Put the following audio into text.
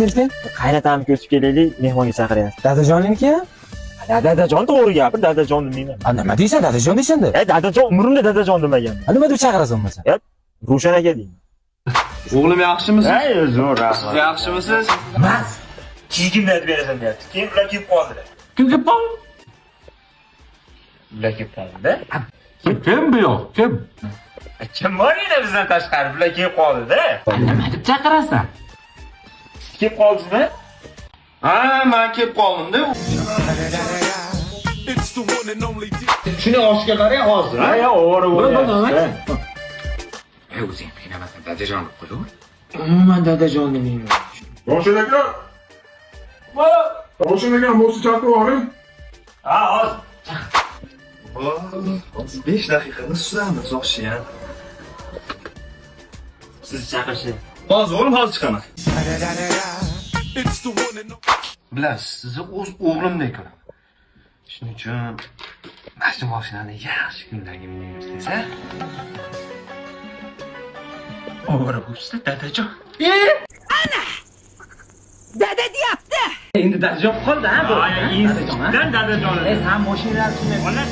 Telefon? Qaynatamni ko'rib kelaylik, mehmonga chaqiryapti. Dadajonimniki? Dadajon to'g'ri gapir, dadajon demayman. Nima deysan, dadajon deysan-da? Dadajon umrimda dadajon demagan. Nima deb chaqirasan bo'lmasa? Ro'shan aka deyman. O'g'lim yaxshimisiz? Zo'r, rahmat. Yaxshimisiz? Mas. Kiyimni aytib berasan deyapti. Keyin ular kelib qoldilar. Kim kelib qoldi? Ular kelib qoldi-da. Kim bu yoq? Kim? Kim bor edi bizdan tashqari? Ular kelib qoldi-da. Nima deb chaqirasan? Siz kelib qoldingizmi? Ha, men kelib qoldim-da. Shuni oshga qarang hozir. Ha, ovora bo'lyapti. O'zing qiynamasan, dadajon deb qo'yaver. Umuman dadajon demayman. Roshan aka. Roshan aka, bo'lsa chaqirib yuboring. Ha, hozir. 5 daqiqani suzamiz o'xshagan. Siz chaqirishni. Hozir o'g'lim hozir chiqaman. Bilasiz, sizni o'z o'g'limdek ko'raman. Shuning uchun mana mashinani yaxshi kunlarga minib ha? Ovora bo'lsa dadajon. Dada deyapti. Endi dadajon qoldi, ha? Dadajon. Sen mashinalarni